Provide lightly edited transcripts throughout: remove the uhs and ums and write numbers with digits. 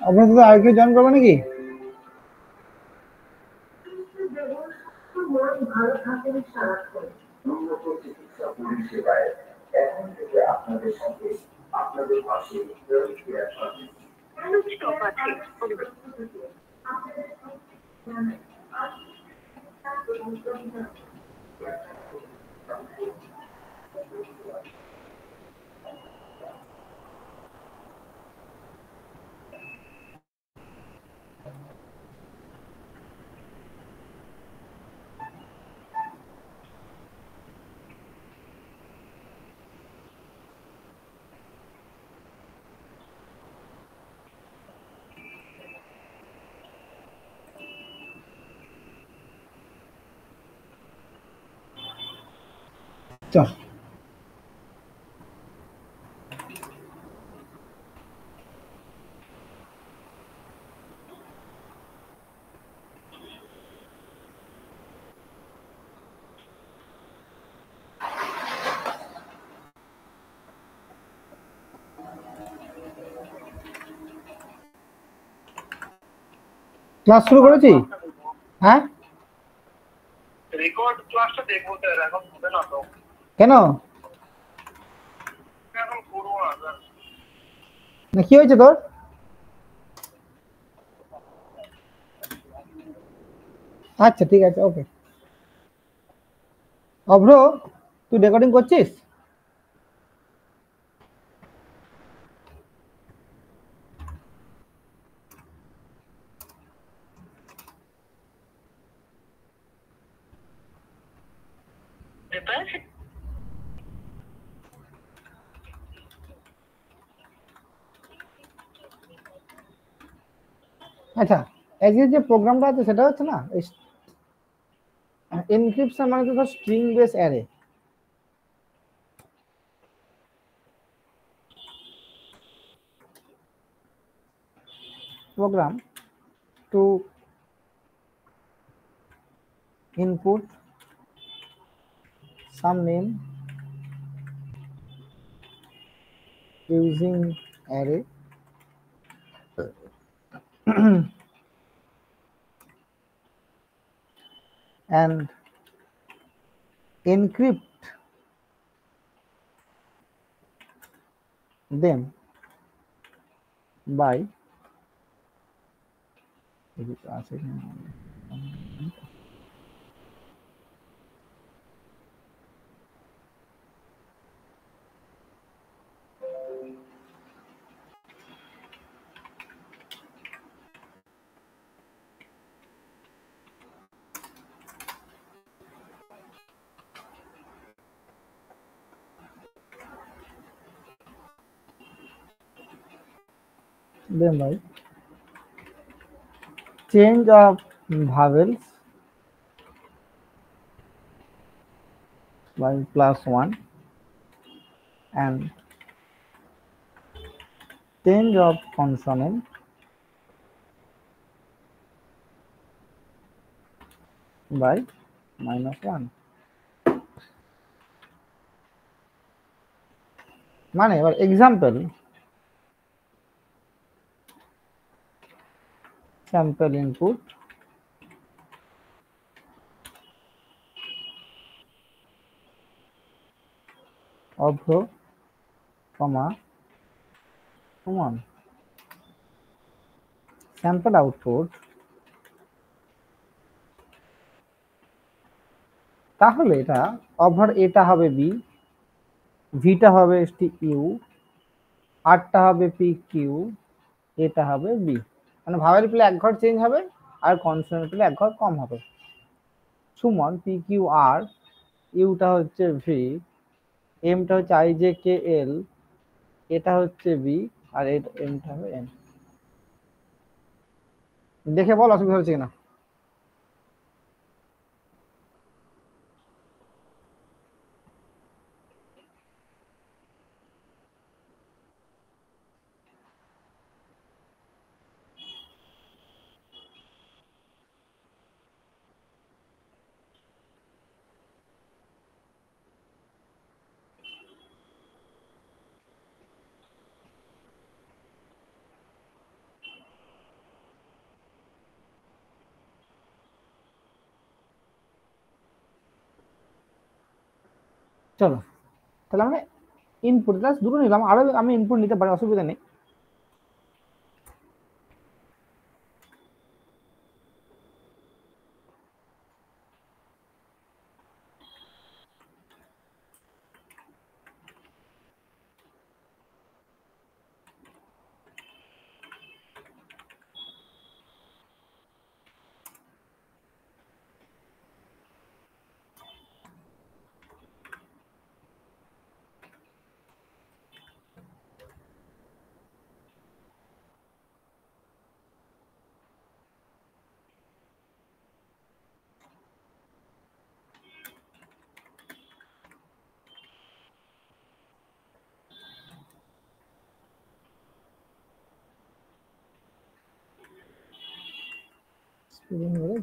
আপনার সাথে আর কেউ জয়েন করবে নাকি? ভালো থাকেন সারাক্ষণ উন্নত চিকিৎসা পরিষেবায় এখন থেকে আপনাদের সাথে আপনাদের পাশে চল ক্লাস শুরু করেছি। হ্যাঁ, রেকর্ড ক্লাসটা দেখবো স্যার, এখন হবে না তো। কেন? এখন করবো না স্যার। না কি হয়েছে তোর? আচ্ছা ঠিক আছে, ওকে। অভ্র, তুই রেকর্ডিং করছিস? আচ্ছা, আজকে যে প্রোগ্রামটা আছে সেটা হচ্ছে না এনক্রিপশন, মানে তো string base array. program to input some name using array and encrypt them by change of vowels by +1 and change of consonant by -1। মানে এবার এক্সাম্পল, sample input অভ্র, সমান sample output, তাহলে এটা অভ্র এটা হবে বি, ভিটা হবে এসটি ইউ, আরটা হবে পি কিউ, এটা হবে বি। মানে ভাওয়েল পেলে এক ঘর চেঞ্জ হবে আর কনসোনেন্ট পেলে এক ঘর কম হবে। Suman P Q R, Yuta হচ্ছে ভি, এমটা হচ্ছে আই জে কে এল, এটা হচ্ছে বি, আর এমটা হবে এন। দেখে বল অসুবিধা হচ্ছে কিনা। চলো তাহলে আমরা ইনপুট ক্লাস দুটো নিলাম, আরো আমি ইনপুট নিতে পারি, অসুবিধা নেই।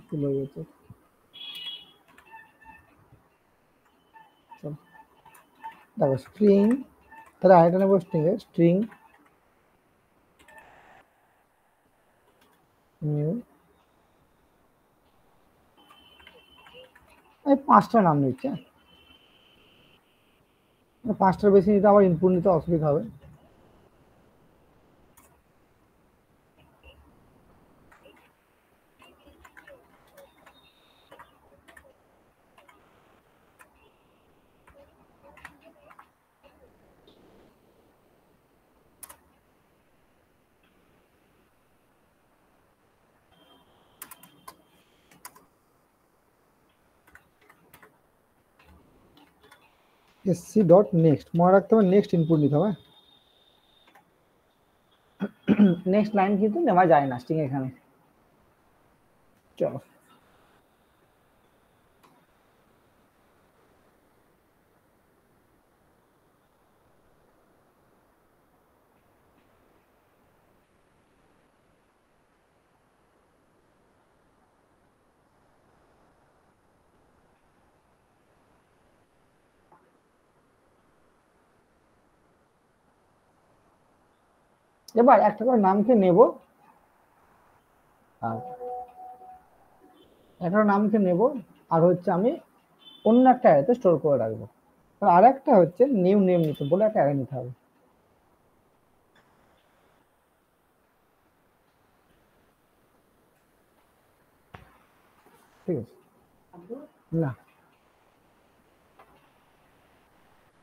ফুল হয়ে গেছে। দেখো স্ট্রিং, তাহলে আরেকটা নেবো স্ট্রিং এর, স্ট্রিং নিউ, এই 5টা নাম নিচ্ছে, 5টার বেশি নিতে আবার ইনপুট নিতে অসুবিধা হবে। এসসি ডট নেক্সট, মনে রাখতে হবে নেক্সট ইনপুট নিতে হবে। নেক্সট লাইন কিন্তু নেওয়া যায় না স্ট্রিং এখানে। চলো এবার একটা করে নামকে নেব, আর একটা নামকে নেব, আর হচ্ছে আমি অন্য একটা অ্যারেতে স্টোর করে রাখবো। আর একটা হচ্ছে নিউ নেম নিতে বলে একটা অ্যারে নিতে হবে। ঠিক আছে না,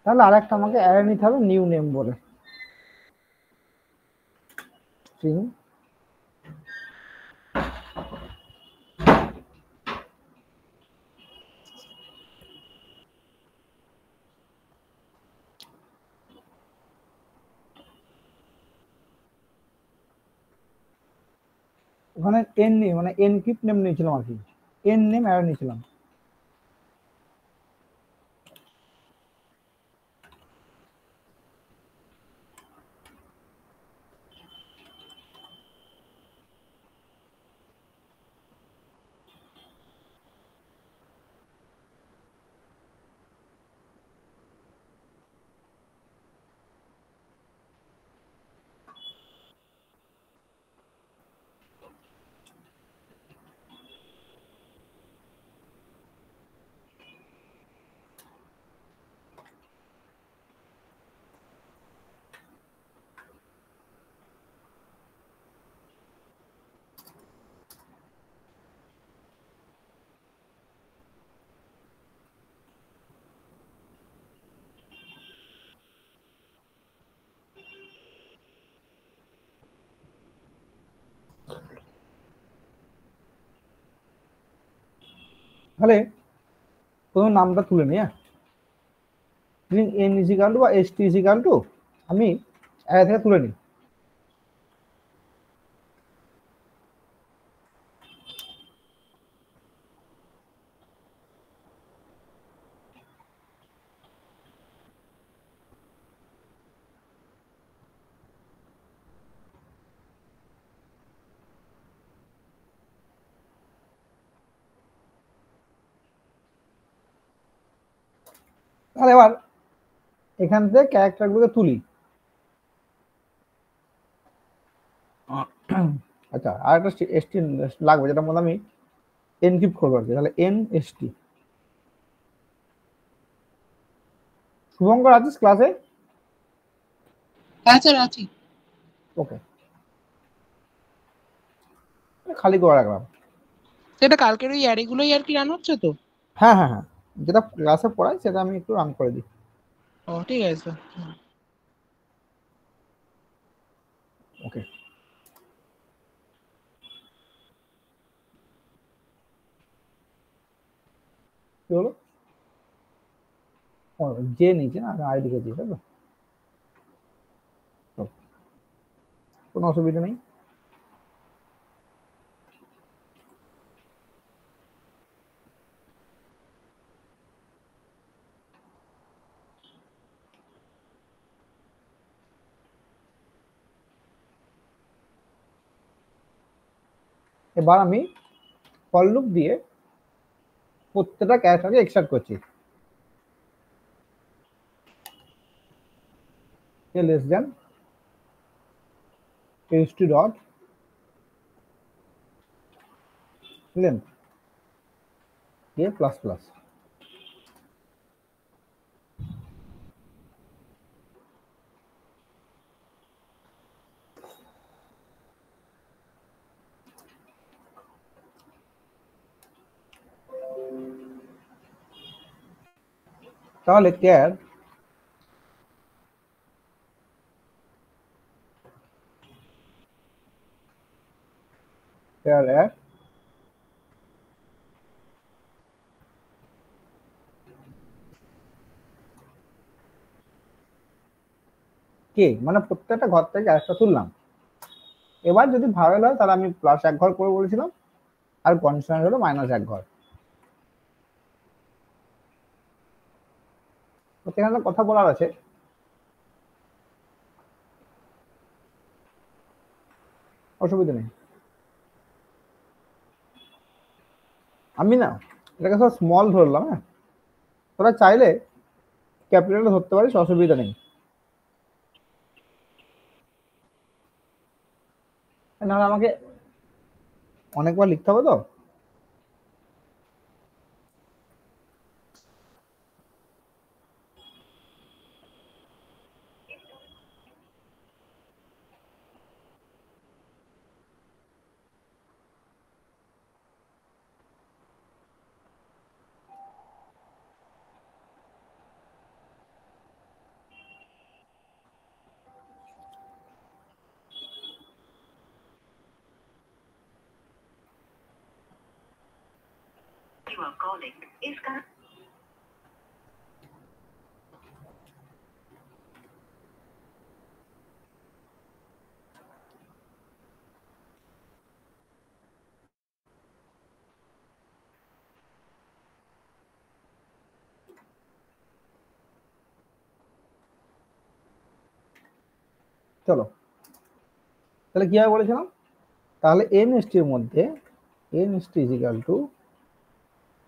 তাহলে আর একটা আমাকে অ্যারে নিতে হবে নিউ নেম বলে, স্ট্রিং ওখানে এন নেম মানে এনক্রিপ্ট নেম নিয়েছিলাম আর কি, এন নেম অ্যারে নিয়েছিলাম। তাহলে প্রথম নামটা তুলে নিই, string N is equal to বা S T is equal to, আমি অ্যারে থেকে তুলে নিই। তাহলে এবার এখান থেকে ক্যারেক্টার গুলোকে তুলি। আচ্ছা আর একটা এসটি লাগবে, যেটা মধ্যে আমি এনক্রিপ্ট করবো আর কি, তাহলে এন এস টি। শুভঙ্কর আছিস ক্লাসে? হ্যাঁ স্যার আছি। ওকে, খালি করে রাখলাম। সেটা কালকের ওই অ্যারেগুলোই আর কি রান হচ্ছে তো? হ্যাঁ হ্যাঁ হ্যাঁ, যেটা ক্লাসে পড়াই সেটা আমি একটু রান করে দিই। ও ঠিক আছে স্যার। ওকে, কি হলো? যে নিচে না আইডি কে দিয়ে, তাই তো? কোনো অসুবিধা নেই। এবার আমি ফর লুপ দিয়ে প্রত্যেকটা ক্যারেক্টারকে এক্সট্রাক্ট করছি। Less than php dot length দিয়ে প্লাস প্লাস। তাহলে ক্যার অ্যাড কে, মানে প্রত্যেকটা ঘর থেকে একটা তুললাম। এবার যদি ভাইরাল হয় তাহলে আমি প্লাস এক ঘর করে বলেছিলাম, আর কনস্ট্যান্ট হলো মাইনাস এক ঘর। এখানে কথা বলার আছে, অসুবিধা নেই। আমি না এটাকে সব স্মল ধরলাম। হ্যাঁ, তোরা চাইলে ক্যাপিটালে ধরতে পারিস, অসুবিধা নেই। নাহলে আমাকে অনেকবার লিখতে হবে তো। You are calling is current. চলো তাহলে কিভাবে বলেছিলাম, তাহলে এনএসটি এর মধ্যে NST is equal to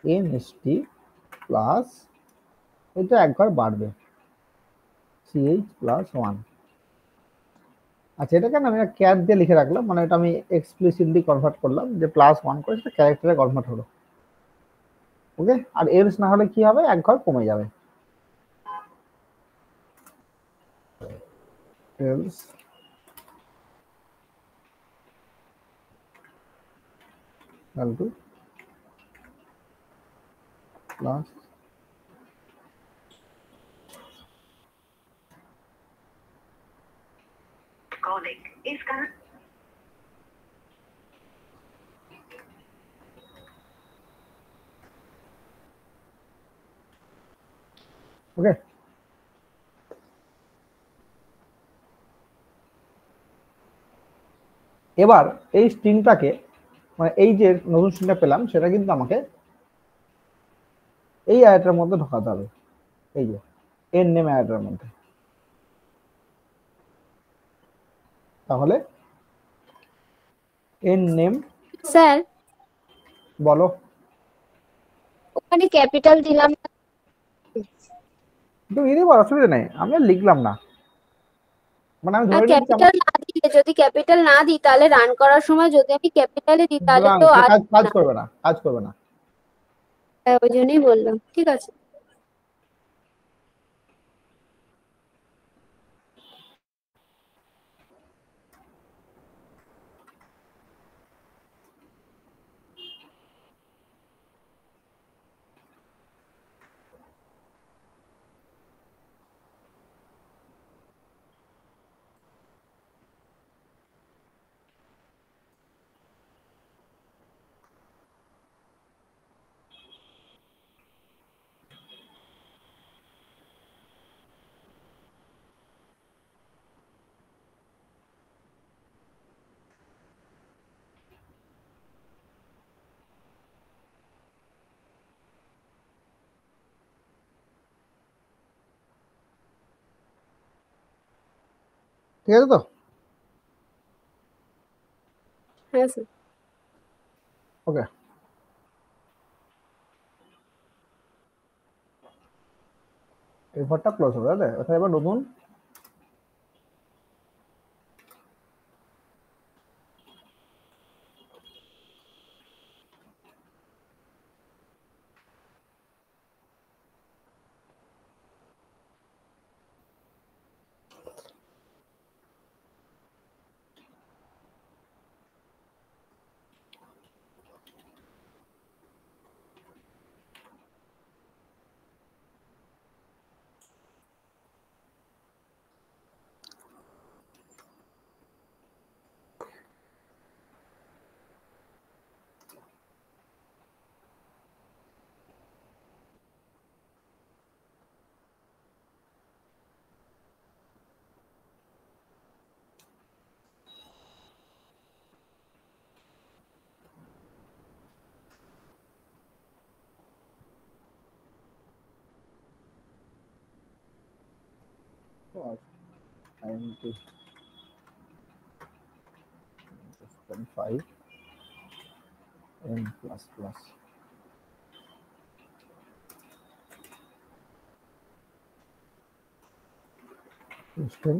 NST plus এটা এক ঘর বাড়বে সিএইচ প্লাস ওয়ান। আচ্ছা, এটা কেন আমি ক্যার দিয়ে লিখে রাখলাম, মানে এটা আমি এক্সপ্লিসিটলি কনভার্ট করলাম যে প্লাস ওয়ান করে সেটা ক্যারেক্টারে কনভার্ট হলো। ওকে, আর এলস না হলে কি হবে, এক ঘর কমে যাবে। Else equal to plus Calling is current. ওকে। এবার এই স্ট্রিংটাকে, মানে এই যে নতুন স্ট্রিংটা পেলাম সেটা কিন্তু আমাকে এই অ্যারেটার মধ্যে ঢোকাতে হবে, এই যে এন নেম অ্যারেটার মধ্যে। তাহলে এন নেম, স্যার বলো। ওখানে ক্যাপিটাল দিলাম না। তুমি দিতে পারো, অসুবিধা নেই, আমি আর লিখলাম না, মানে আমি ধরে নিচ্ছি ক্যাপিটাল না দিলে, যদি ক্যাপিটাল না দিই তাহলে রান করার সময় যদি আমি ক্যাপিটালে দিই তাহলে তো আর কাজ করবে না, কাজ করবে না। ওই জন্যই বললাম। ঠিক আছে। ঠিক আছে তো? হ্যাঁ স্যার। ওকে, এই ঘরটা ক্লোজ হবে, তাই তো? এবার নতুন into 5 n plus plus system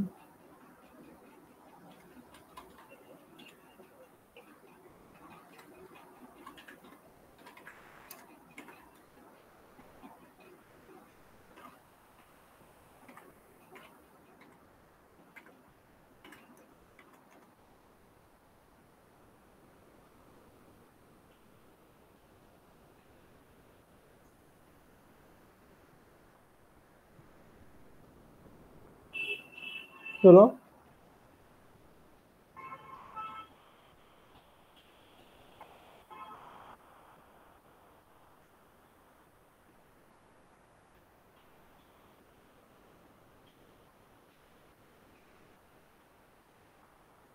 চলো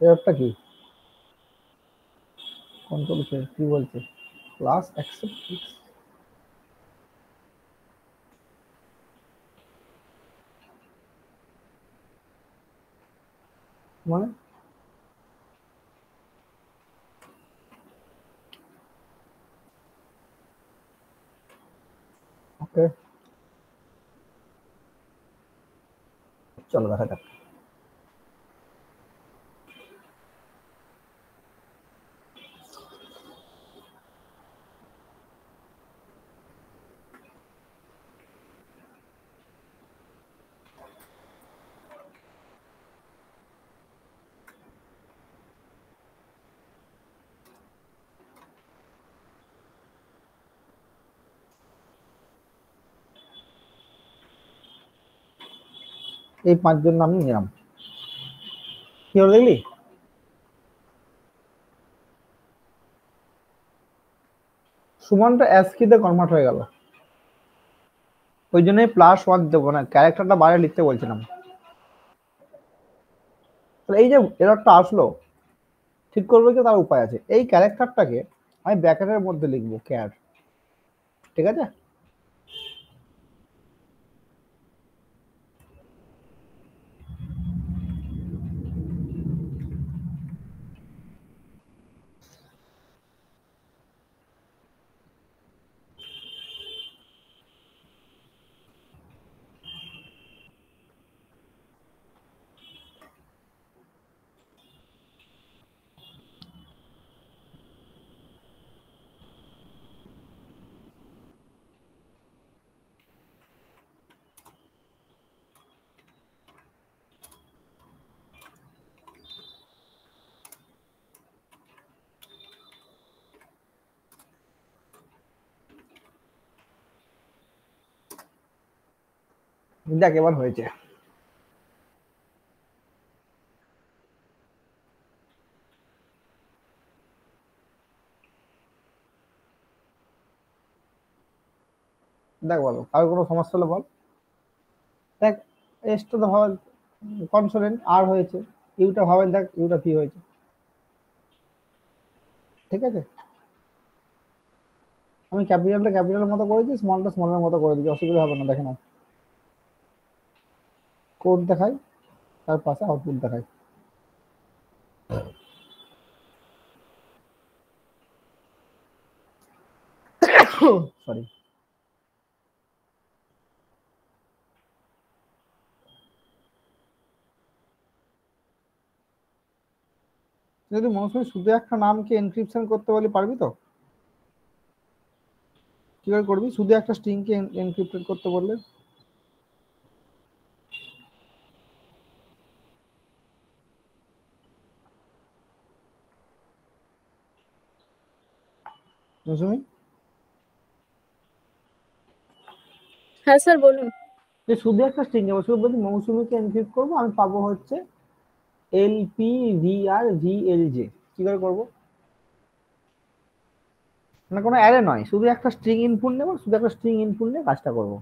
এরটা কি কন্ট্রোল কি বলছে ক্লাস অ্যাকসেপ্ট মানে ওকে, চলো দেখা যাক। এই পাঁচজন নাম নিলাম, কি হলো দেখলি? সুমনটা অ্যাসকিতে কনভার্ট হয়ে গেল, ওই জন্যই +1 দেবো না, ক্যারেক্টারটা বাইরে লিখতে বলছিলাম। তাহলে এই যে এররটা আসলো, ঠিক করবে কি তার উপায় আছে। এই ক্যারেক্টারটাকে আমি ব্র্যাকেটের মধ্যে লিখবো ক্যার, ঠিক আছে? দেখ এবার হয়েছে। দেখ বলো, আর কোনো সমস্যা হলে বল। দেখ এসটা তো ভাবেন কনসোনেন্ট আর হয়েছে, ইউটা ভাবেন, দেখ ইউটা কি হয়েছে, ঠিক আছে? আমি ক্যাপিটালটা ক্যাপিটালের মতো করে দিই, স্মলটা স্মলের মতো করে দিই, অসুবিধা হবে না। দেখে নাও, কোড দেখাই তার পাশে আউটপুট দেখাই। সরি, যদি মৌসুমী শুধু একটা নামকে এনক্রিপশন করতে বলি পারবি তো? কি করে করবি শুধু একটা স্ট্রিংকে এনক্রিপ্টেড করতে বললে? মৌসুমী, হ্যাঁ স্যার বলুন। যে শুধু একটা স্ট্রিং এ শুধু বলছি মৌসুমীকে এনক্রিপ্ট করবো, আমি পাবো হচ্ছে LPVRVLJ। কি করে করবো? মানে কোনো অ্যারে নয়, শুধু একটা স্ট্রিং ইনপুট নেবো, শুধু একটা স্ট্রিং ইনপুট নিয়ে কাজটা করবো।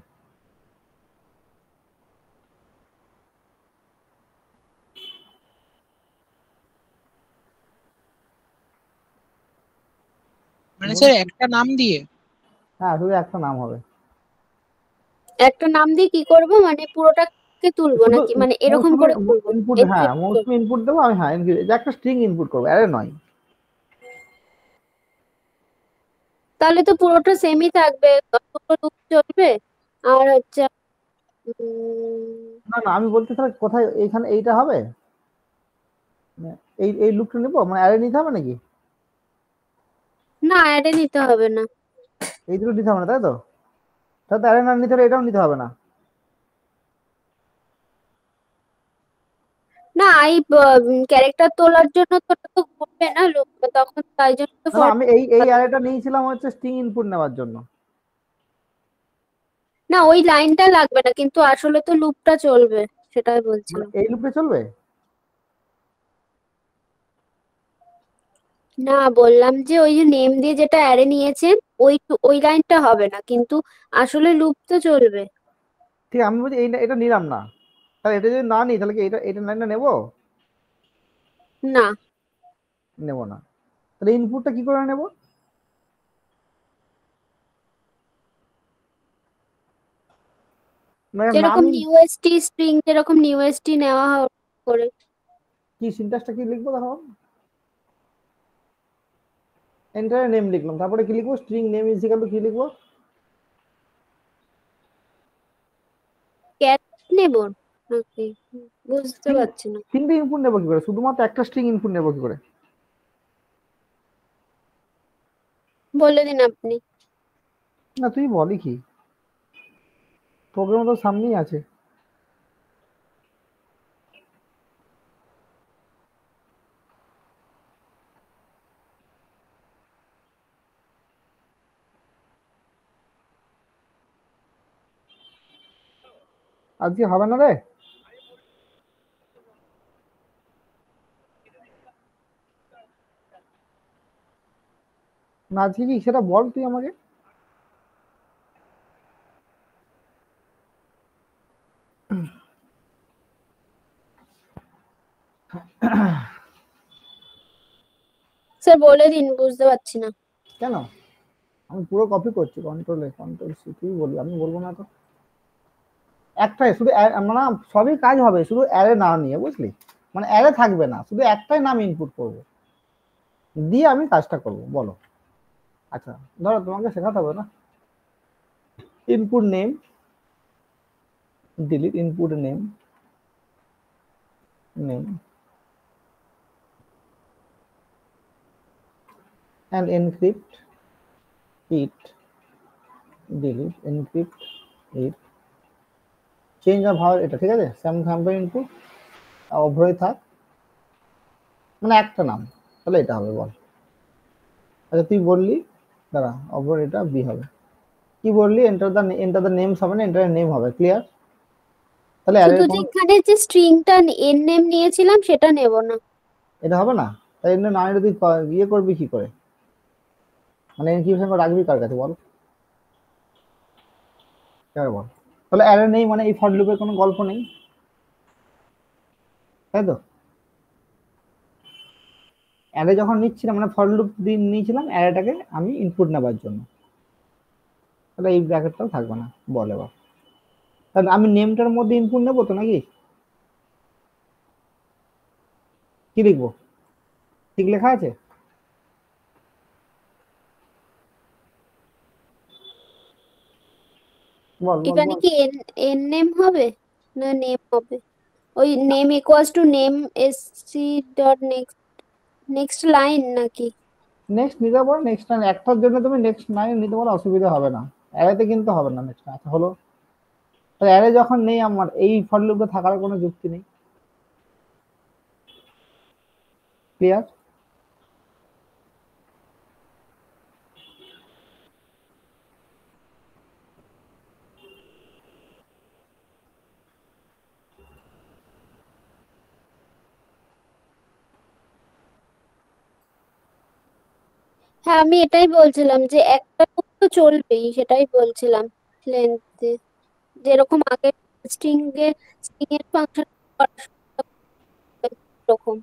মানে স্যার একটা নাম দিয়ে? হ্যাঁ, শুধু একটা নাম হবে। একটা নাম দিয়ে কি করব, মানে পুরোটাকে তুলবো শুধু নাকি মানে এরকম মৌসুমী করে তুলবো? ইনপুট, হ্যাঁ Encrypt করবো। মৌসুমী ইনপুট দেবো আমি, হ্যাঁ যে একটা স্ট্রিং ইনপুট করবো, অ্যারে নয়। তাহলে তো পুরোটা সেমই থাকবে, দুটো লুপ চলবে। আর হচ্ছে না না, আমি বলতে তাহলে কোথায় এইখানে এইটা হবে, মানে এই এই লুপটা নেবো, মানে অ্যারে নিতে হবে নাকি? না, অ্যাডে নিতে হবে না। এই দুটো নিতে হবে না তাই তো? তাহলে অ্যারে না নিতে হলে এটাও নিতে হবে না। না, এই ক্যারেক্টার তোলার জন্য তো ওটা তো ঘুরবে না লুপ, তখন তাই জন্য তো না না, আমি এই এই অ্যারেটা নিয়েছিলাম হচ্ছে স্ট্রিং ইনপুট নেওয়ার জন্য। না, ওই লাইনটা লাগবে না, কিন্তু আসলে তো লুপটা চলবে, সেটাই মানে বলছিলাম। এই লুপে চলবে? না, বললাম যে ওই যে নেম দিয়ে যেটা অ্যারে নিয়েছেন, ওই লাইনটা হবে না, কিন্তু আসলে লুপ তো চলবে। ঠিক, আমি বলছি এইটা এটা নিলাম না, তাহলে এটা যদি না নিই তাহলে কি এটা এটা লাইনটা নেবো? না, নেবো না। তাহলে ইনপুটটা কি করে নেবো? মানে নাম যেরকম নিউএসটি স্ট্রিং, যেরকম নিউএসটি নেওয়া করে। কি, সিনট্যাক্সটা কি লিখবো তখন? এন্টার নেম লিখলাম, তারপরে কি লিখবো? String name is equal to কি লিখবো? ক্যাট নেব নাকি? বুঝতে স্ট্রিং, পারছি না। স্ট্রিংটা ইনপুট নেবো কি করে? শুধুমাত্র একটা স্ট্রিং ইনপুট নেবো কি করে? বলে দিন আপনি। না তুই বলি কি, প্রোগ্রাম তো সামনেই আছে। আজকে হবে না রে? না আজকে কি সেটা বল তুই আমাকে। স্যার বলে দিন, বুঝতে পারছি না। কেন? আমি পুরো কপি করছি, কন্ট্রোল সি, তুই বলবি, আমি বলবো না তো। একটাই শুধু মানে সবই কাজ হবে শুধু অ্যারে না নিয়ে, বুঝলি? মানে অ্যারে থাকবে না, শুধু একটাই নাম ইনপুট করব, দিয়ে আমি কাজটা করব, বলো। আচ্ছা ধরো তোমাকে শেখাতে হবে না। Input name, delete input name, name and encrypt it, delete encrypt it, change of verb, এটা ঠিক আছে। স্যাম্পল ইনপুট অভ্রয় থাক, মানে একটা নাম, তাহলে এটা হবে বল। আচ্ছা তুই বললি, দাঁড়া, অভ্র এটা বি হবে। কি বললি? এন্টার দ্য নেমস হবে না, এন্টার নেম হবে, ক্লিয়ার? তাহলে অ্যারের শুধু যে কোনো এখানে যে স্ট্রিংটা এর নেম নিয়েছিলাম সেটা নেব না। এটা হবে না? তাই জন্য না এটা তুই ইয়ে করবি কি করে, মানে এনক্রিপশন করে রাখবি কার কাছে বল? কেন বল? তাহলে অ্যারে নেই মানে এই ফর লুপের কোনো গল্প নেই, তাই তো? অ্যারে যখন নিচ্ছিলাম মানে ফর লুপ দিয়ে নিয়েছিলাম অ্যারেটাকে আমি ইনপুট নেবার জন্য, তাহলে এই ব্র্যাকেটটাও থাকবে না, বল এবার। তাহলে আমি নেমটার মধ্যে ইনপুট নেবো তো নাকি? কি লিখবো? ঠিক লেখা আছে? বল বল এখানে বল। কি এন নেম হবে না নেম হবে? ওই name equals to name SC dot next next line নাকি? নেক্সট নিতে পারো, নেক্সট লাইন একটার জন্য তুমি নেক্সট লাইন নিতে পারো, অসুবিধা হবে না। অ্যারেতে কিন্তু হবে না নেক্সট। আচ্ছা হলো, তাহলে অ্যারে যখন নেই আমার, এই ফর লুপে থাকার কোনো যুক্তি নেই। ক্লিয়ার? হ্যাঁ, আমি এটাই বলছিলাম যে একটা loop তো চলবেই, সেটাই বলছিলাম লেন্থে, যেরকম আগে স্ট্রিং এর ফাংশন এরকম।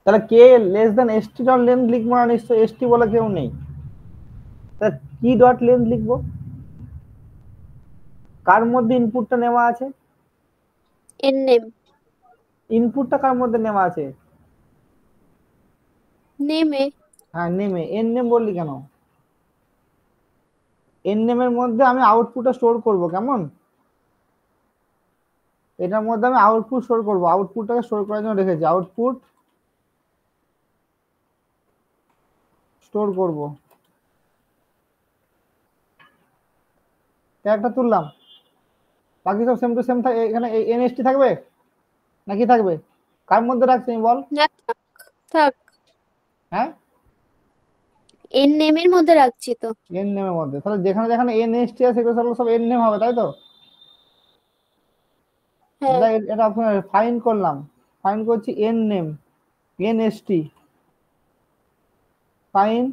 তাহলে K less than ST dot length লিখবো না, নিশ্চয়ই এসটি বলে কেউ নেই। তাহলে কি ডট লেন্থ লিখবো? কার মধ্যে ইনপুটটা নেওয়া আছে? এর নেম ইনপুটটা কার মধ্যে নেওয়া আছে? নেমে। হ্যাঁ নেমে। এন নেম বললি কেন? এন নেমের মধ্যে আমি আউটপুটটা স্টোর করব, কেমন? এটার মধ্যে আমি আউটপুট স্টোর করব, আউটপুটটাকে স্টোর করার জন্য রেখেছি, আউটপুট স্টোর করব। একটা তুললাম, বাকি সব সেম টু সেম থাকে। এখানে এনএসটি থাকবে নাকি থাকবে? কার মধ্যে রাখছি আমি বল? না, থাক থাক, হ্যাঁ এর নেমের মধ্যে রাখছি তো। এন নেমের মধ্যে। তাহলে যেখানে যেখানে এনএসটি আছে সেগুলো সব সব এন নেম হবে, তাই তো? হ্যাঁ, এটা এটা আপনার ফাইন করলাম, ফাইন করছি N name, NST, fine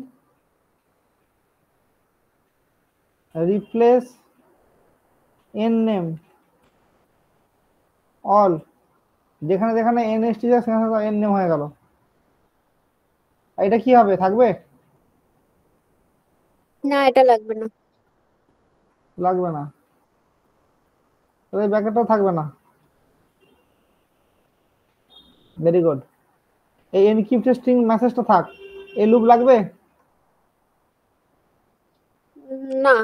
replace N name all, যেখানে যেখানে এনএসটি আছে সেখানে এন নেম হয়ে গেল। আর এটা কি হবে, থাকবে? না এটা লাগবে না। লাগবে না, তাহলে ব্যাকেটটাও থাকবে না। Very good. এই এনক্রিপ্টেড স্ট্রিং মেসেজটা থাক, এই লুপ লাগবে? না,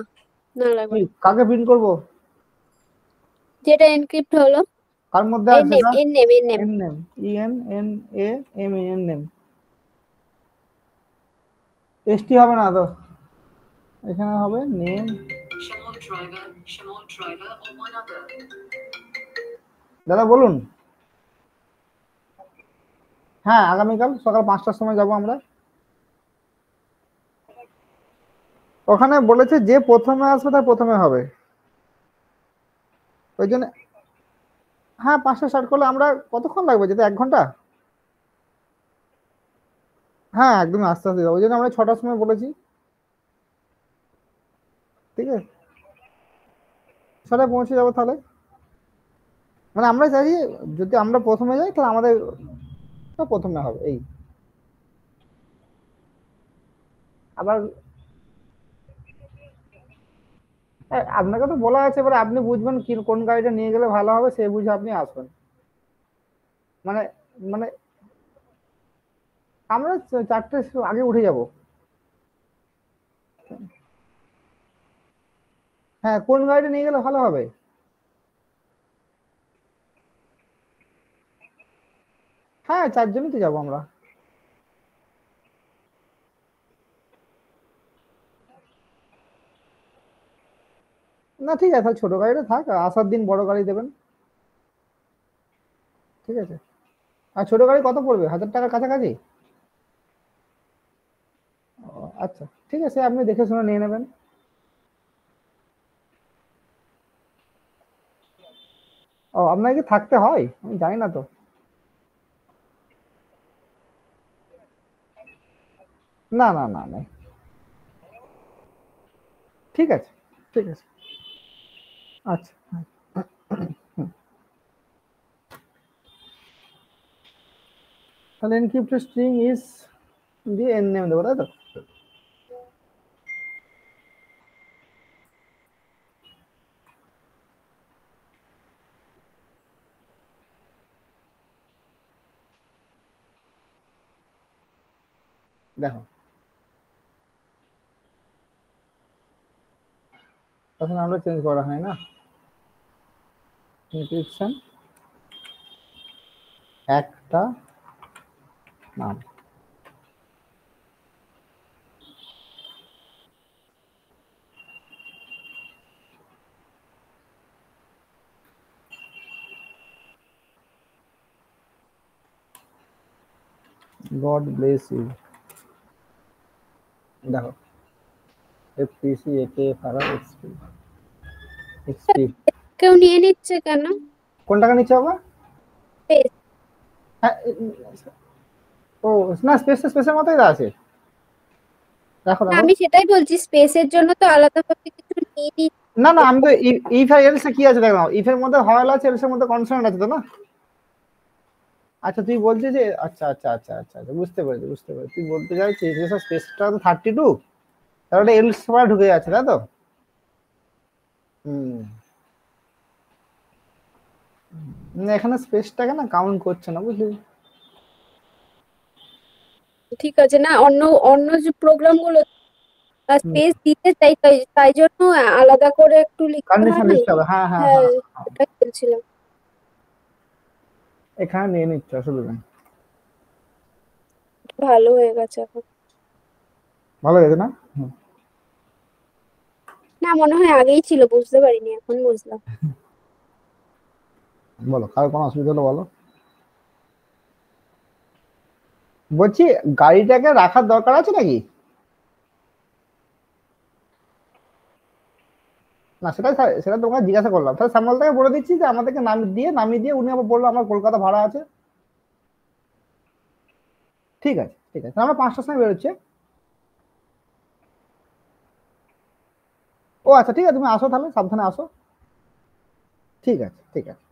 না লাগবে কি না। কাকে প্রিন্ট করব? যেটা এনক্রিপ্ট হলো কার মধ্যে এর আছে নেম সেটা? এর নেম এর name. N name, E N N A M N name. S T হবে না তো, এখানে হবে নেম। দাদা বলুন। হ্যাঁ আগামীকাল সকাল 5টার সময় যাব আমরা। ওখানে বলেছে যে প্রথমে আসবে তার প্রথমে হবে, ওই জন্য। হ্যাঁ 5টা স্টার্ট করলে আমরা কতক্ষণ লাগবে যেতে, 1 ঘন্টা? হ্যাঁ একদমই আস্তে আস্তে যাবো, ওই জন্য আমরা 6টার সময় বলেছি। ঠিক আছে, 6টায় পৌঁছে যাবো তাহলে। মানে আমরা চাই যদি আমরা প্রথমে যাই তাহলে আমাদের প্রথমে হবে এই। আবার আপনাকে তো বলা আছে, এবার আপনি বুঝবেন কি কোন গাড়িটা নিয়ে গেলে ভালো হবে, সেই বুঝে আপনি আসবেন। মানে মানে আমরা 4টে আগে উঠে যাব। হ্যাঁ কোন গাড়িটা নিয়ে গেলে ভালো হবে? হ্যাঁ 4জনই তো যাবো আমরা। না ঠিক আছে, তাহলে ছোট গাড়িটা থাক, আসার দিন বড় গাড়ি দেবেন। ঠিক আছে। আর ছোট গাড়ি কত পড়বে, 1000 টাকার কাছাকাছি? ও, আচ্ছা ঠিক আছে, আপনি দেখে শুনে নিয়ে নেবেন। ও আপনাকে কি থাকতে হয়, আমি জানি না তো। না না না না, ঠিক আছে ঠিক আছে। আচ্ছা হ্যাঁ। তাহলে এনক্রিপ্টেড স্ট্রিং ইজ দিয়ে এন নেম দেবো, তাই তো? দেখো তখন আমরা চেঞ্জ করা হয় না, ইনক্রিপশন একটা নাম। God bless you। দেখো এফটিসি একে ফারা এক্সপি এক্সপি কেউ নিয়ে নিচ্ছে কেন? কোন টাকা নিচ্ছে বাবা? Space। হ্যাঁ, ও না, স্পেসের মতোই আছে। দেখো দেখো আমি সেটাই বলছি, স্পেসের জন্য তো আলাদাভাবে কিছু নিয়ে নি। না না, আমি তো ইফ আর এলস কি আছে দেখো, ইফ এর মধ্যে ভাওয়েল আছে, এলস এর মধ্যে কনসোনেন্ট আছে তো না। আচ্ছা তুই বলছিস যে আচ্ছা আচ্ছা আচ্ছা আচ্ছা আচ্ছা, বুঝতে পেরেছি বুঝতে পেরেছি, তুই বলতে চাইছিস যে স্যার স্পেসটা তো 32, তাহলে এলস পরে ঢুকে যাচ্ছে তাই তো। না, এখানে স্পেসটাকে না কাউন্ট করছে না, বুঝলি। ঠিক আছে, না অন্য অন্য যে প্রোগ্রামগুলো স্পেস দিতে চাই, তাই জন্য আলাদা করে একটু লিখতে হয় কন্ডিশন না। লিখতে হবে, হ্যাঁ হ্যাঁ হ্যাঁ, হ্যাঁ, ওটাই বলছিলাম। এখানে নিয়ে নিচ্ছে, অসুবিধা নেই। ভালো হয়ে গেছে এখন। ভালো হয়েছে না? না, মনে হয় আগেই ছিল, বুঝতে পারিনি, এখন বুঝলাম। বলো, কারো কোনো অসুবিধা হলো বলো। বলছি গাড়িটাকে রাখার দরকার আছে নাকি? না সেটা তোমাকে জিজ্ঞাসা করলাম, তাহলে সামল থেকে বলে দিচ্ছি যে আমাদেরকে নামিয়ে দিয়ে উনি আবার বললো আমার কলকাতা ভাড়া আছে। ঠিক আছে ঠিক আছে, আমরা 5টার সময় বেরোচ্ছে। ও আচ্ছা ঠিক আছে, তুমি আসো তাহলে, সাবধানে আসো। ঠিক আছে ঠিক আছে।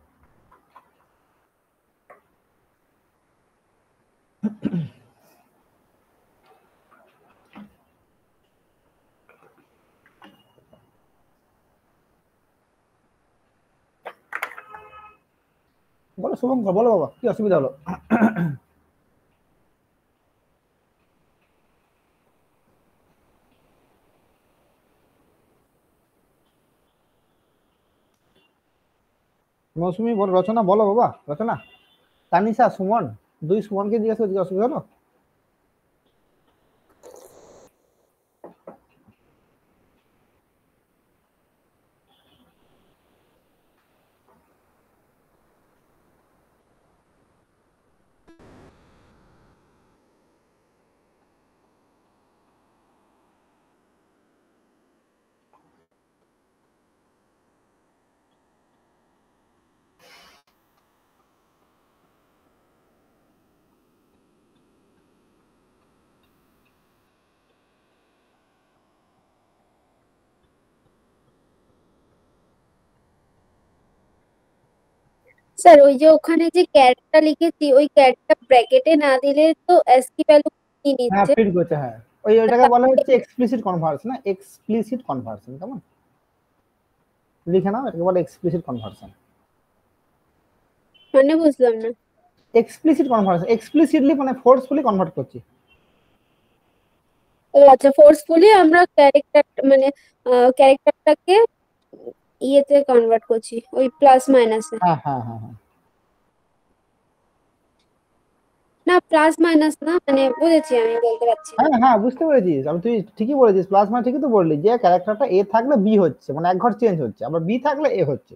বলো শুভঙ্কর, বলো বাবা, কি অসুবিধা হলো? মৌসুমি বলো, রচনা বলো বাবা, রচনা, তানিশা, সুমন, দুই সুমনকে জিজ্ঞাসা করছি, অসুবিধা হলো? স্যার, ওই যে ওখানে যে ক্যারেক্টার লিখেছি, ওই ক্যারেক্টার ব্র্যাকেটে না দিলে তো অ্যাস্কি ভ্যালু নিয়ে হ্যাঁ নিচ্ছে। ফিট করছে, হ্যাঁ ওইটাকে বলা হচ্ছে এক্সপ্লিসিট কনভার্সন, না এক্সপ্লিসিট কনভার্সন, কেমন লিখে নাও, এটাকে বলে এক্সপ্লিসিট কনভার্সন। মানে বুঝলাম না। এক্সপ্লিসিট কনভার্সন, এক্সপ্লিসিটলি মানে ফোর্সফুলি কনভার্ট করছি। ও আচ্ছা, ফোর্সফুলি আমরা মানে ক্যারেক্টারটাকে ইয়েতে কনভার্ট করছি, ওই প্লাস মাইনাসে। হ্যাঁ হ্যাঁ হ্যাঁ হ্যাঁ, না, প্লাস মাইনাস না, মানে বুঝেছি, আমি বলতে পারছি না। হ্যাঁ হ্যাঁ বুঝতে পেরেছিস, আমি তুই ঠিকই বলেছিস, প্লাস মানে ঠিকই তো বললি যে ক্যারেক্টারটা এ থাকলে বি হচ্ছে, মানে এক ঘর চেঞ্জ হচ্ছে, আবার বি থাকলে এ হচ্ছে।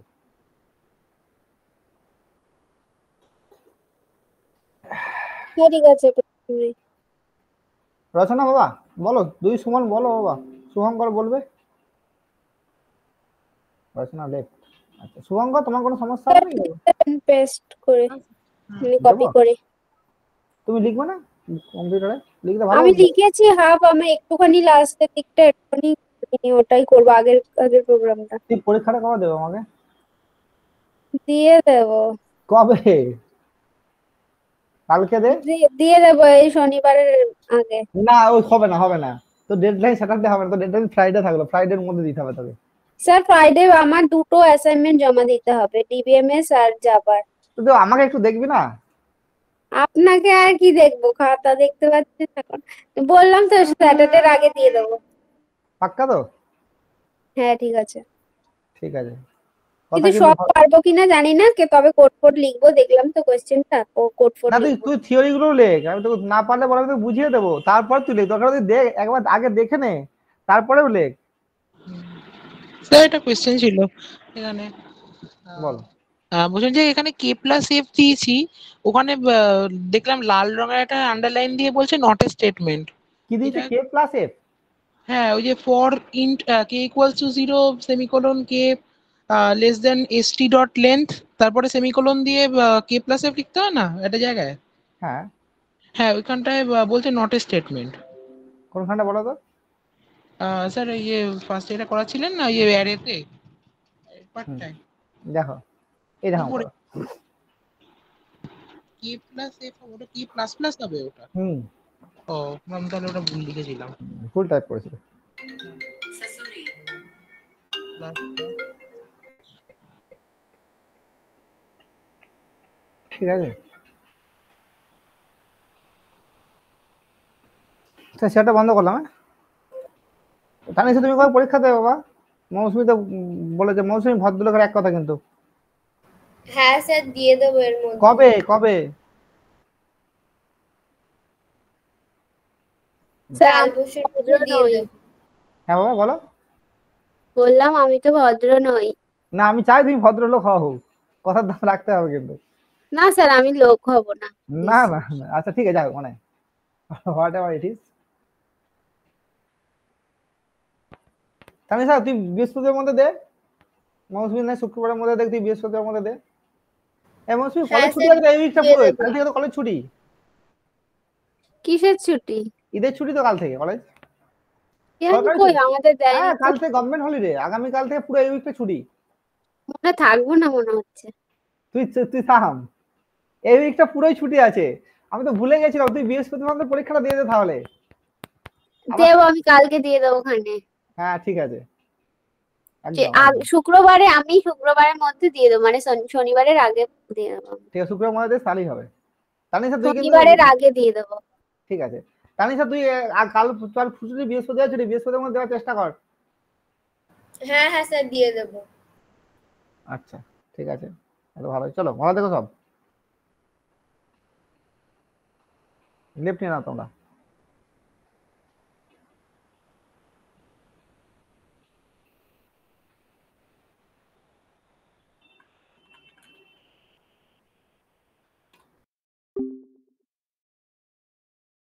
হ্যাঁ ঠিক আছে, প্রবলেম নেই। রচনা বাবা বলো, দুই সুমন বলো বাবা, শুভঙ্কর বলবে। রচনা লেফট। আচ্ছা শুভঙ্কর, তোমার কোনো সমস্যা হবে নাকি? পেস্ট করে, মানে কপি দেবো? করে। তুমি লিখবে না কম্পিউটারে? লিখতে ভালো আমি বলছো? লিখেছি হাফ, আমি একটুখানি লাস্টের দিকটা একটুখানি ওটাই করবো, আগের আগের প্রোগ্রামটা তুই পরীক্ষাটা কবে দেবো আমাকে? দিয়ে দেবো। কবে? কালকে দে। দিয়ে দেবো এই শনিবারের আগে। না ওই হবে না হবে না, তো ডেডলাইন স্যাটারডে হবে না, তো ডেডলাইন ফ্রাইডে থাকলো, ফ্রাইডের মধ্যে দিতে হবে তবে। স্যার, ফ্রাইডে আমার দুটো অ্যাসাইনমেন্ট জমা দিতে হবে, ডিবিএমএস আর জাভার। তো আমাকে একটু দেখবি না? আপনাকে আর কি দেখবো, খাতা দেখতে পাচ্ছেন এখন। বললাম তো স্যাটারডের আগে দিয়ে দেবো। পাক্কা তো? হ্যাঁ ঠিক আছে, ঠিক আছে, কথা কিন্তু কিন্তু সব পারবো কিনা জানি না, তবে কোড ফোড লিখবো, দেখলাম তো কোশ্চেনটা, ও কোড ফোড না, তুই লিখবো। তুই থিওরি গুলো লেখ, আমি তোকে না পারলে বলে আমি তোকে বুঝিয়ে দেবো, তারপর তুই লেখ, দরকার তুই দেখ একবার আগে দেখে নে, তারপরেও লেখ। স্যার একটা কোয়েশ্চেন ছিল এখানে, বল। বলছেন যে এখানে কে প্লাস এফ দিয়েছি, ওখানে দেখলাম লাল রঙের একটা আন্ডারলাইন দিয়ে বলছে নট এ স্টেটমেন্ট। কি দিয়েছে? এটা কে প্লাস এফ? হ্যাঁ, ওই যে for int K equals to 0 semicolon K less than ST dot length, তারপরে সেমিকোলন দিয়ে কে প্লাস এফ লিখতে হয় না একটা জায়গায়? হ্যাঁ, হ্যাঁ, ওইখানটায় বলছে নট এ স্টেটমেন্ট। কোনখানটা বলো তো? স্যার ইয়ে ফার্স্ট এটা করা ছিলেন না ইয়ে অ্যারেতে পার্টটায় দেখো, এই দেখো উপরে করো। কে প্লাস এফ, ওটা কি প্লাস প্লাস হবে ওটা? হুম, ও, আমি তাহলে ওটা ভুল লিখেছিলাম। ফুল টাইপ করেছিল। প্লাস ঠিক আছে, তো সেটা বন্ধ করলাম। হ্যাঁ, তানিশা তুমি কবে পরীক্ষা দেবে বাবা? মৌসুমি তো বলেছে, মৌসুমি ভদ্রলোকের এক কথা কিন্তু। হ্যাঁ স্যার দিয়ে দেবো এর মধ্যে। কবে কবে? স্যার আমি ভদ্র নই। হ্যাঁ বাবা বলো। বললাম আমি তো ভদ্র নই। না, আমি চাই তুমি ভদ্রলোক হও, কথার দাম রাখতে হবে কিন্তু। না স্যার আমি লোক হব না। না না না, আচ্ছা ঠিক আছে, যাও মানে what ever it is. Tanisha তুই বৃহস্পতিবার মধ্যে দে, মৌসুমি না শুক্রবারের মধ্যে দেখ, তুই বৃহস্পতিবার মধ্যে দে। এই মৌসুমি কলেজ ছুটি আছে তো, এই উইকটা পুরো, কাল থেকে তো কলেজ ছুটি। কিসের ছুটি? ঈদের ছুটি তো কাল থেকে কলেজ, কেন সরকারি কই ছুটি। আমাদের দেয়নি হ্যাঁ, তো। কাল থেকে গভর্নমেন্ট হলিডে, আগামী কাল থেকে পুরো এই উইকটা ছুটি। মনে থাকবো না মনে হচ্ছে। তুই তুই থাম, এই উইকটা পুরোই ছুটি আছে। আমি তো ভুলে গেছিলাম, তুই বৃহস্পতিবার মধ্যে পরীক্ষাটা দিয়ে দে তাহলে। আবার দেবো, আমি কালকে দিয়ে দেবো ওখানে। হ্যাঁ ঠিক আছে, একদম একদম। শুক্রবারে, আমি শুক্রবারের মধ্যে দিয়ে দেবো, মানে শনিবারের আগে দিয়ে দেবো। ঠিক আছে, শুক্রবার মধ্যে দে, তাহলেই হবে। তানিশা তুই কিন্তু, শনিবারের আগে দিয়ে দেবো। ঠিক আছে তানিশা তুই কাল তোর ছুটি, বৃহস্পতিবার ছুটি, বৃহস্পতিবার মধ্যে দেওয়ার চেষ্টা কর। হ্যাঁ হ্যাঁ স্যার দিয়ে দেবো। আচ্ছা ঠিক আছে, এত ভালো, চলো ভালো থেকো সব, লেফট নিয়ে নাও তোমরা।